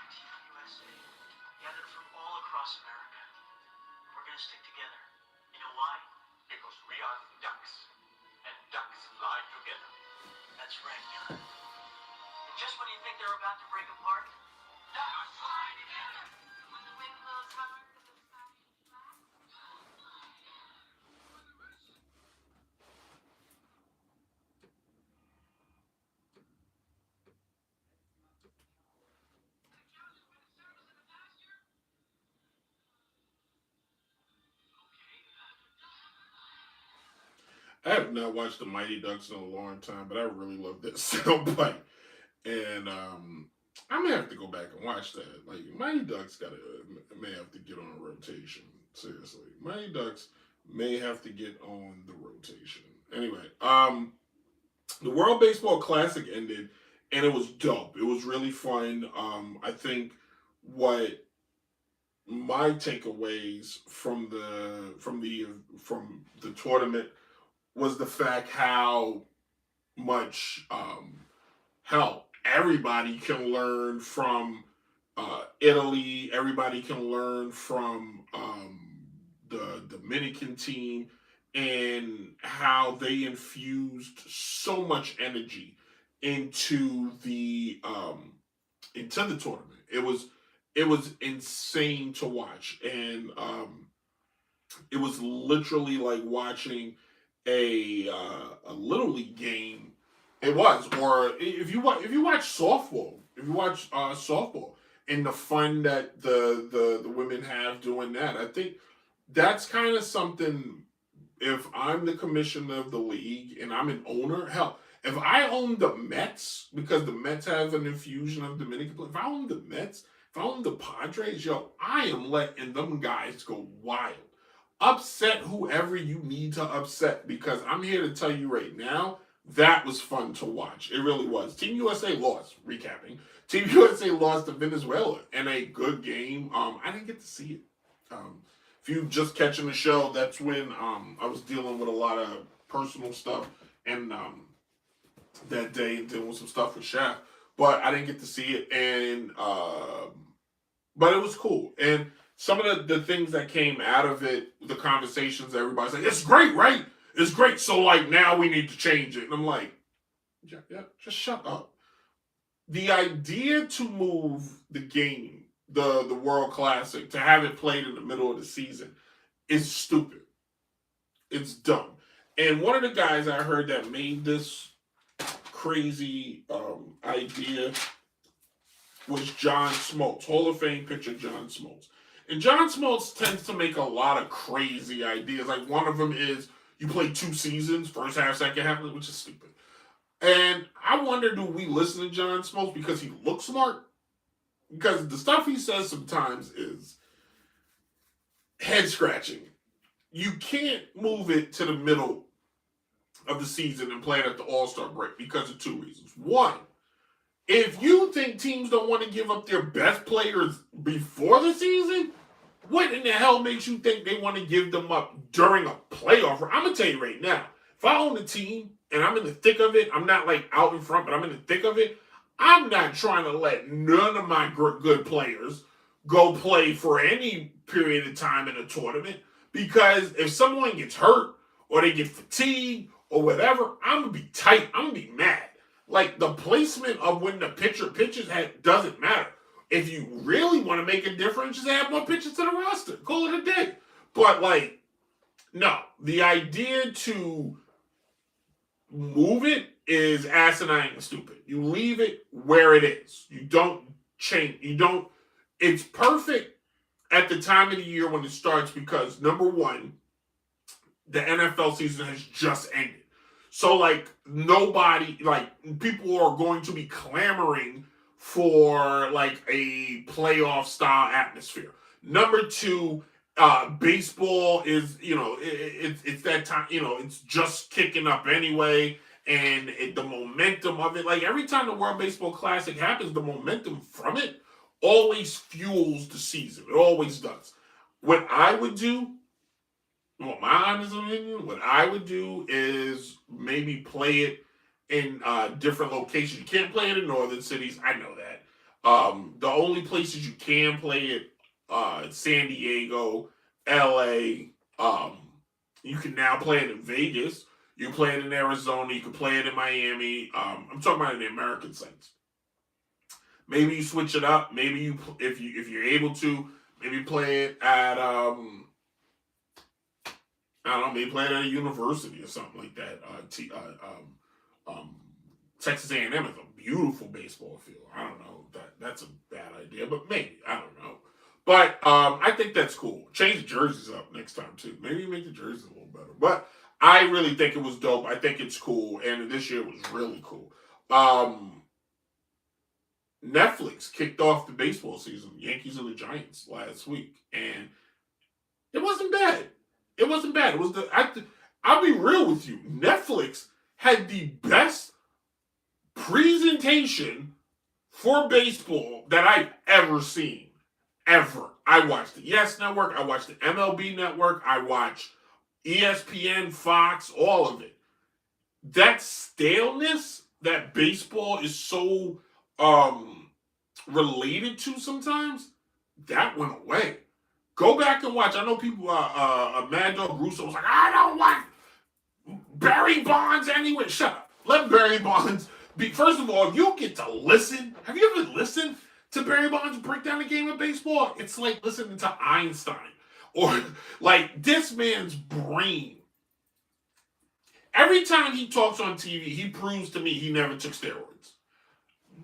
Team USA, gathered from all across America. We're going to stick together. You know why? Because we are ducks, and ducks fly together. That's right, John. And just when you think they're about to break apart, ducks fly together. When the wind blows hard and the sky is black. I have not watched the Mighty Ducks in a long time, but I really love that soundbite. And I'm gonna have to go back and watch that. Like Mighty Ducks gotta may have to get on a rotation. Seriously, Mighty Ducks may have to get on the rotation. Anyway, the World Baseball Classic ended, and it was dope. It was really fun. I think what my takeaways from the tournament was the fact how much hell everybody can learn from Italy. Everybody can learn from the Dominican team and how they infused so much energy into the tournament. It was insane to watch, and it was literally like watching a little league game. It was, or if you watch softball and the fun that the women have doing that, I think that's kind of something. If I'm the commissioner of the league and I'm an owner, hell, if I own the Mets because the Mets have an infusion of Dominican, if I own the Mets, if I own the Padres, yo, I am letting them guys go wild. Upset whoever you need to upset because I'm here to tell you right now that was fun to watch. It really was. Team USA lost. Recapping, Team USA lost to Venezuela in a good game. I didn't get to see it. If you just catching the show, that's when I was dealing with a lot of personal stuff and that day dealing with some stuff with Shaq, but I didn't get to see it, and but it was cool. And some of the things that came out of it, the conversations, everybody's like, "It's great, right? It's great." So like now we need to change it, and I'm like, yeah, just shut up. The idea to move the game, the World Classic, to have it played in the middle of the season is stupid. It's dumb. And one of the guys I heard that made this crazy idea was John Smoltz, Hall of Fame pitcher John Smoltz. And John Smoltz tends to make a lot of crazy ideas. Like one of them is you play 2 seasons, first half, second half, which is stupid. And I wonder, do we listen to John Smoltz because he looks smart? Because the stuff he says sometimes is head scratching. You can't move it to the middle of the season and play it at the All-Star break because of 2 reasons. One, if you think teams don't want to give up their best players before the season, what in the hell makes you think they want to give them up during a playoff? I'm going to tell you right now, if I own a team and I'm in the thick of it, I'm not like out in front, but I'm in the thick of it, I'm not trying to let none of my good players go play for any period of time in a tournament because if someone gets hurt or they get fatigued or whatever, I'm going to be tight. I'm going to be mad. Like the placement of when the pitcher pitches doesn't matter. If you really want to make a difference, just add more pitchers to the roster. Call it a day. But like, no, the idea to move it is asinine and stupid. You leave it where it is. You don't change. You don't. It's perfect at the time of the year when it starts because number one, the NFL season has just ended. So like nobody, like people are going to be clamoring for like a playoff style atmosphere. Number two, baseball is it's that time, it's just kicking up anyway, and the momentum of it, like every time the World Baseball Classic happens, the momentum from it always fuels the season. It always does. What I would do, well, my honest opinion, what I would do is maybe play it in different locations. You can't play it in northern cities. I know that. The only places you can play it, San Diego, LA. You can now play it in Vegas. You can play it in Arizona. You can play it in Miami. I'm talking about in the American sites. Maybe you switch it up. Maybe you, if you're able to, maybe play it at I don't know, maybe play it at a university or something like that. Texas A&M is a beautiful baseball field. I don't know that's a bad idea, but maybe I don't know. But I think that's cool. Change the jerseys up next time too. Maybe make the jerseys a little better. But I really think it was dope. I think it's cool, and this year was really cool. Netflix kicked off the baseball season, Yankees and the Giants, last week, and it wasn't bad. It wasn't bad. It was I'll be real with you. Netflix had the best presentation for baseball that I've ever seen. Ever. I watched the Yes Network. I watched the MLB Network. I watched ESPN, Fox, all of it. That staleness that baseball is so related to sometimes, that went away. Go back and watch. I know people, Mad Dog Russo was like, I don't want Barry Bonds anyway. Shut up. Let Barry Bonds be. First of all, if you get to listen, have you ever listened to Barry Bonds break down a game of baseball? It's like listening to Einstein. Or like this man's brain. Every time he talks on TV, he proves to me he never took steroids.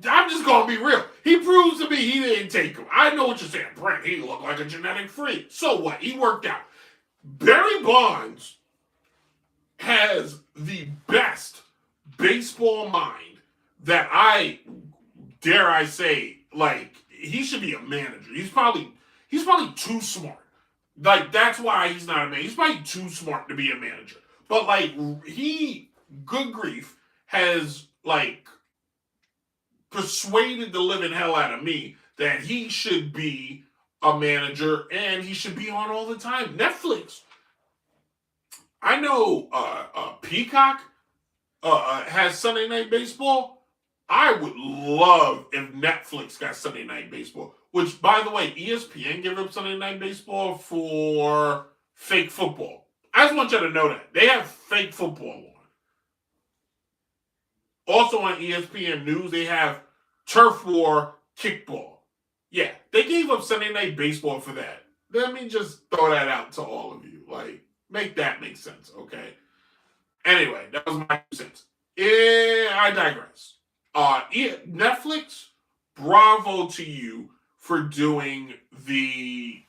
I'm just going to be real. He proves to me he didn't take them. I know what you're saying, Brent. He looked like a genetic freak. So what? He worked out. Barry Bonds has the best baseball mind that dare I say, like, he should be a manager. He's probably too smart. Like, that's why he's not a manager. He's probably too smart to be a manager. But, like, good grief, has, like, persuaded the living hell out of me that he should be a manager and he should be on all the time. Netflix. I know Peacock has Sunday Night Baseball. I would love if Netflix got Sunday Night Baseball. Which, by the way, ESPN gave up Sunday Night Baseball for fake football. I just want you to know that. They have fake football on. Also on ESPN News, they have Turf War Kickball. Yeah, they gave up Sunday Night Baseball for that. Let me just throw that out to all of you. Like, make that make sense, okay? Anyway, that was my 2 cents. I digress. Netflix, bravo to you for doing the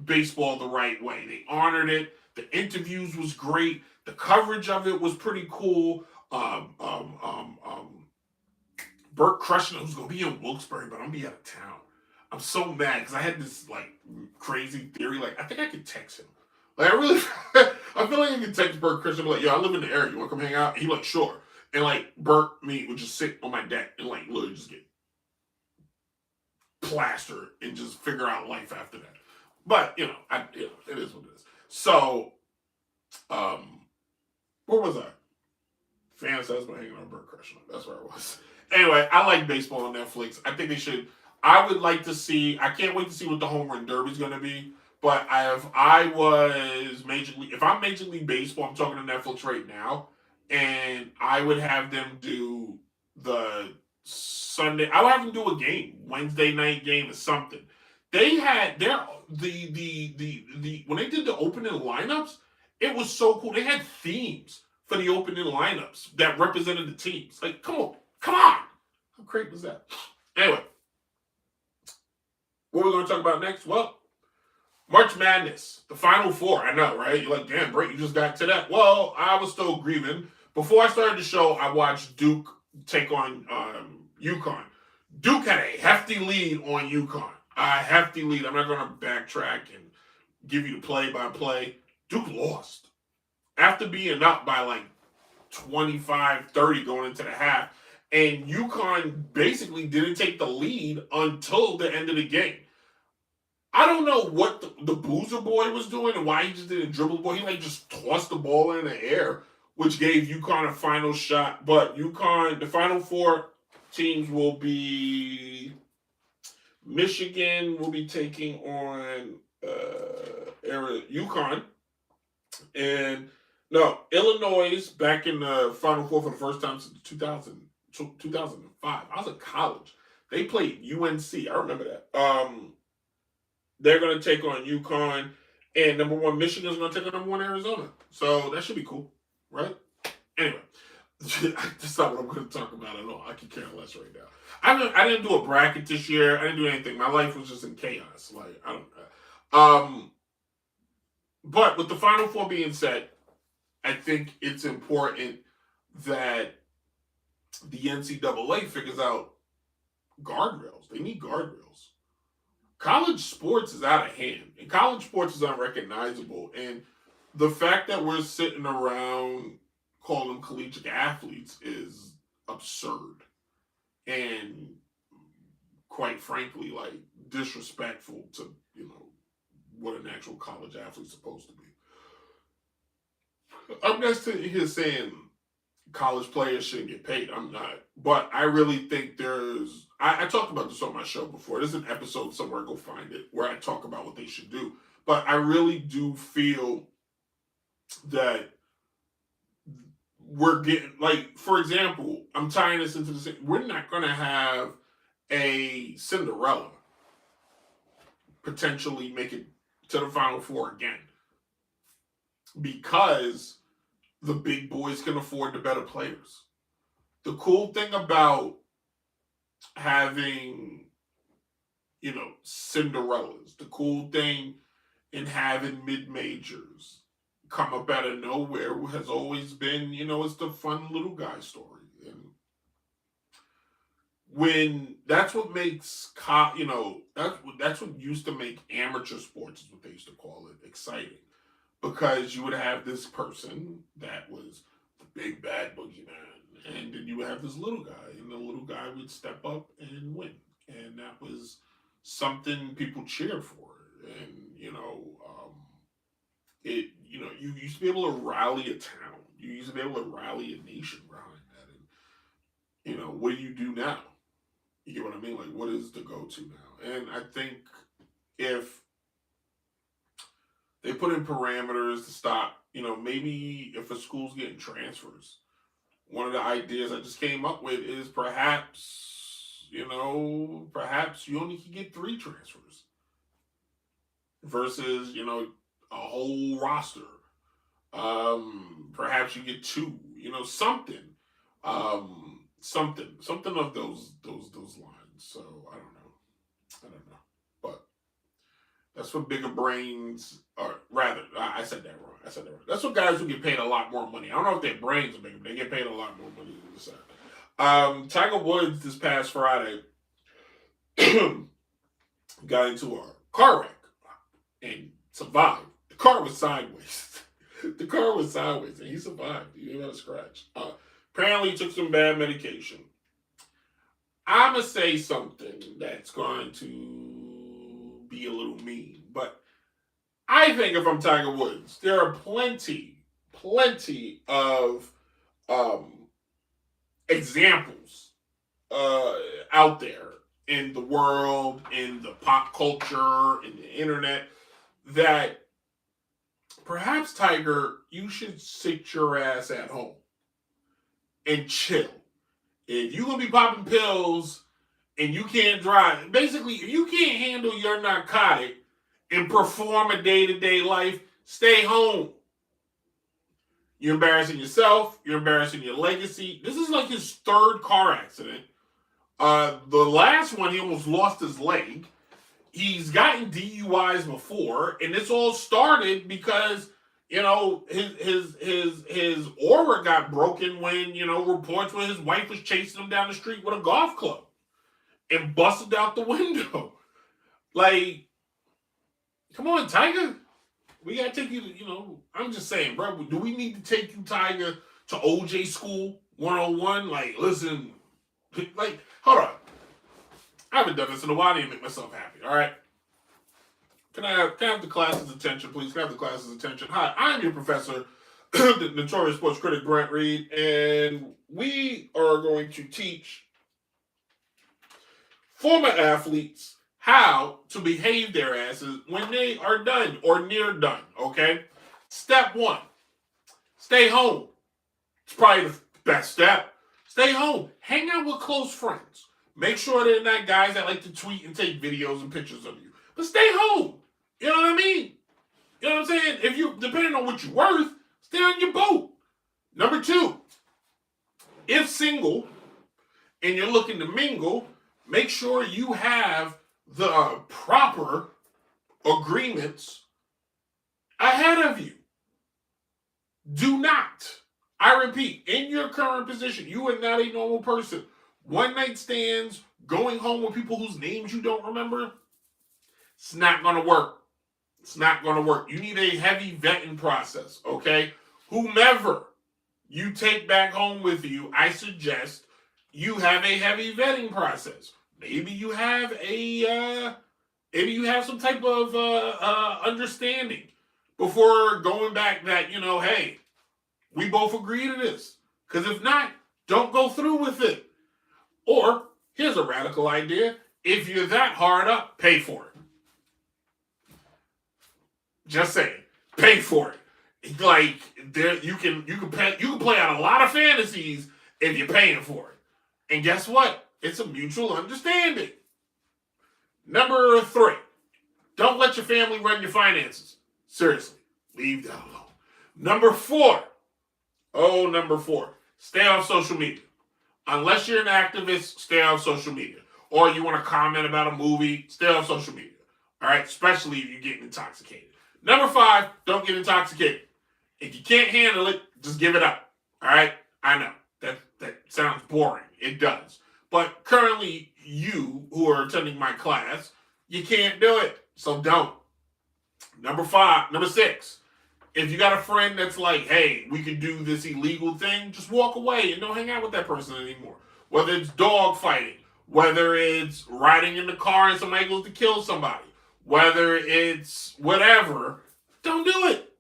baseball the right way. They honored it. The interviews was great. The coverage of it was pretty cool. Burt Kreischer, who's going to be in Wilkes-Barre, but I'm going to be out of town. I'm so mad because I had this, like, crazy theory. Like, I think I could text him. Like, I feel like I could text Burt Kreischer and be like, yo, I live in the area. You want to come hang out? He like, sure. And, like, Burt, me, would just sit on my deck and, like, literally just get plastered and just figure out life after that. But, it is what it is. So, where was I? Fantasized about hanging on Burt Kreischer. That's where I was. Anyway, I like baseball on Netflix. I think they should. I would like to see. I can't wait to see what the home run derby is going to be. But if I'm Major League Baseball, I'm talking to Netflix right now, and I would have them do the Sunday. I would have them do a game, Wednesday night game or something. They had the when they did the opening lineups, it was so cool. They had themes for the opening lineups that represented the teams. Like, come on. How great was that? Anyway, what we're going to talk about next? Well, March Madness, the Final Four. I know, right? You're like, damn, Brett, you just got to that. Well, I was still grieving. Before I started the show, I watched Duke take on UConn. Duke had a hefty lead on UConn. A hefty lead. I'm not going to backtrack and give you the play-by-play. Duke lost. After being up by like 25-30 going into the half, and UConn basically didn't take the lead until the end of the game. I don't know what the Boozer boy was doing and why he just didn't dribble the ball. He like just tossed the ball in the air, which gave UConn a final shot. But UConn, the Final Four teams will be Michigan will be taking on UConn. And no, Illinois back in the Final Four for the first time since 2005. I was in college. They played UNC. I remember that. They're going to take on UConn. And number one, Michigan's going to take on number one, Arizona. So that should be cool, right? Anyway, that's not what I'm going to talk about at all. I can care less right now. I didn't do a bracket this year. I didn't do anything. My life was just in chaos. Like, I don't know. But with the Final Four being set, I think it's important that the NCAA figures out guardrails. They need guardrails. College sports is out of hand, and college sports is unrecognizable. And the fact that we're sitting around calling them collegiate athletes is absurd, and quite frankly, like disrespectful to what an actual college athlete's supposed to be. I'm not sitting here saying college players shouldn't get paid. I'm not. But I really think there's... I talked about this on my show before. There's an episode somewhere, go find it, where I talk about what they should do. But I really do feel that we're getting... Like, for example, I'm tying this into the... We're not going to have a Cinderella potentially make it to the Final Four again, because the big boys can afford the better players. The cool thing about having, Cinderellas, the cool thing in having mid-majors come up out of nowhere has always been, it's the fun little guy story. And when that's what makes, that's what used to make amateur sports, is what they used to call it, exciting. Because you would have this person that was the big bad boogeyman, and then you would have this little guy, and the little guy would step up and win. And that was something people cheered for. And, you used to be able to rally a town. You used to be able to rally a nation behind that. And, what do you do now? You get what I mean? Like, what is the go-to now? And I think if they put in parameters to stop, maybe if a school's getting transfers, one of the ideas I just came up with is perhaps you only can get 3 transfers versus, a whole roster. Perhaps you get 2, something of those lines. So I don't know. But that's what bigger brains, or rather, I said that wrong. That's what guys who get paid a lot more money. I don't know if their brains are bigger, but they get paid a lot more money than this side. Tiger Woods this past Friday got into a car wreck and survived. The car was sideways. And he survived. He didn't have a scratch. Apparently he took some bad medication. I'm going to say something that's going to be a little mean, but I think if I'm Tiger Woods, there are plenty of examples out there in the world, in the pop culture, in the internet, that perhaps, Tiger, you should sit your ass at home and chill. If you're going to be popping pills and you can't drive, basically, if you can't handle your narcotic and perform a day-to-day life, stay home. You're embarrassing yourself. You're embarrassing your legacy. This is like his 3rd car accident. The last one, he almost lost his leg. He's gotten DUIs before, and this all started because, his aura got broken when, reports when his wife was chasing him down the street with a golf club and busted out the window. Like, come on, Tiger. We got to take you to, I'm just saying, bro, do we need to take you, Tiger, to OJ school 101? Like, listen, like, hold on. I haven't done this in a while. I need to make myself happy, all right? Can I have the class's attention, please? Can I have the class's attention? Hi, I'm your professor, the notorious sports critic, Brent Reed, and we are going to teach former athletes how to behave their asses when they are done or near done, okay? Step one, stay home. It's probably the best step. Stay home. Hang out with close friends. Make sure they're not guys that like to tweet and take videos and pictures of you. But stay home. You know what I mean? You know what I'm saying? If you, depending on what you're worth, stay on your boat. Number two, if single and you're looking to mingle, make sure you have the proper agreements ahead of you. Do not, I repeat, in your current position, you are not a normal person. One night stands, going home with people whose names you don't remember, it's not going to work. It's not going to work. You need a heavy vetting process, okay? Whomever you take back home with you, I suggest you have a heavy vetting process. Maybe you have some type of understanding before going back that, you know, hey, we both agree to this. Because if not, don't go through with it. Or, here's a radical idea. If you're that hard up, pay for it. Just saying. Pay for it. Like, there you can play out a lot of fantasies if you're paying for it. And guess what? It's a mutual understanding. Number 3. Don't let your family run your finances. Seriously. Leave that alone. Number 4. Number 4. Stay off social media. Unless you're an activist, stay off social media. Or you want to comment about a movie, stay off social media. All right? Especially if you're getting intoxicated. Number 5, don't get intoxicated. If you can't handle it, just give it up. All right? I know. That sounds boring. It does. But currently, you who are attending my class, you can't do it. So don't. Number 6. If you got a friend that's like, hey, we could do this illegal thing, just walk away and don't hang out with that person anymore. Whether it's dog fighting, whether it's riding in the car and somebody goes to kill somebody, whether it's whatever, don't do it.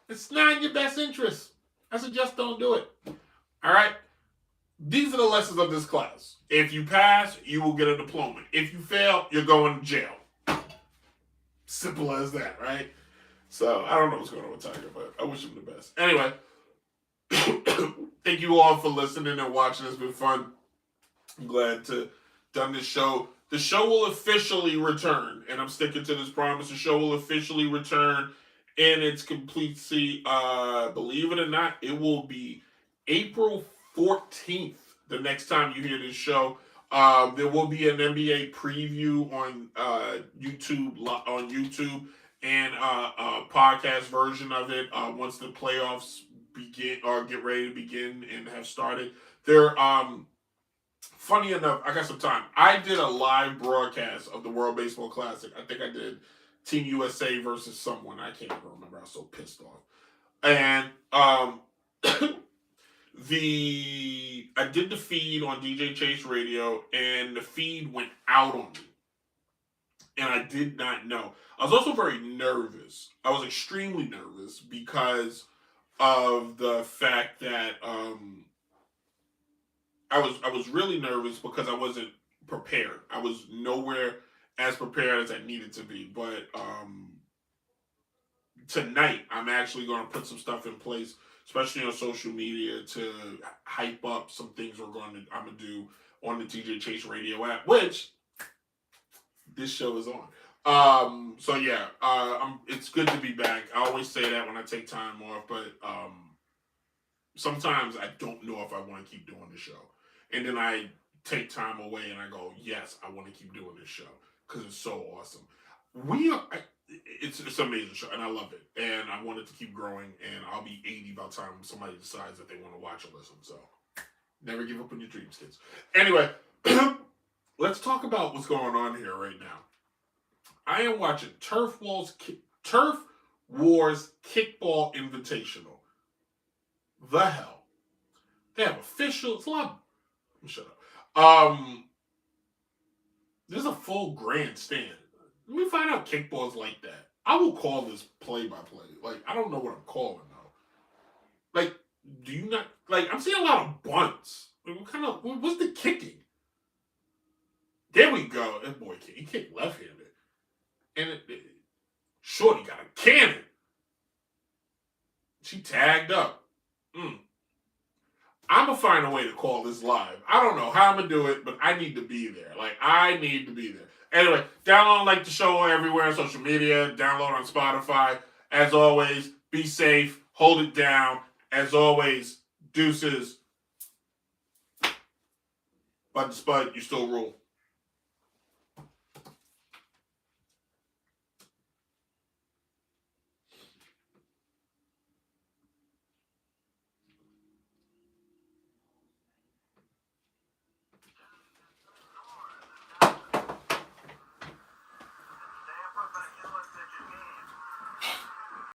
It's not in your best interest. I suggest don't do it. All right? These are the lessons of this class. If you pass, you will get a diploma. If you fail, you're going to jail. Simple as that, right? So, I don't know what's going on with Tiger, but I wish him the best. Anyway, thank you all for listening and watching. It's been fun. I'm glad to done this show. The show will officially return, and I'm sticking to this promise. The show will officially return in its completeness. Believe it or not, it will be April 14th the next time you hear this show. There will be an NBA preview on YouTube and a podcast version of it once the playoffs begin or get ready to begin and have started. There, funny enough, I got some time. I did a live broadcast of the World Baseball Classic. I think I did Team USA versus someone. I can't even remember. I was so pissed off. And I did the feed on DJ Chase Radio, and the feed went out on me. And I did not know. I was also very nervous. I was extremely nervous because of the fact that I was really nervous because I wasn't prepared. I was nowhere as prepared as I needed to be. But tonight, I'm actually going to put some stuff in place, especially on social media, to hype up some things I'm going to do on the TJ Chase Radio app, which this show is on. So yeah, it's good to be back. I always say that when I take time off, but sometimes I don't know if I want to keep doing the show. And then I take time away and I go, yes, I want to keep doing this show because it's so awesome. It's an amazing show and I love it. And I want it to keep growing, and I'll be 80 by the time somebody decides that they want to watch or listen. So never give up on your dreams, kids. Anyway, let's talk about what's going on here right now. I am watching Turf Wars Kickball Invitational. The hell. They have official. It's a lot. Shut up. There's a full grandstand. Let me find out kickball's like that. I will call this play-by-play. Like, I don't know what I'm calling, though. Like, do you not... Like, I'm seeing a lot of bunts. Like, what's the kicking? There we go. That boy, he kicked left-handed. And Shorty got a cannon. She tagged up. I'm going to find a way to call this live. I don't know how I'm going to do it, but I need to be there. Like, I need to be there. Anyway, download like the show everywhere on social media. Download on Spotify. As always, be safe. Hold it down. As always, deuces. Bud to Spud, you still rule.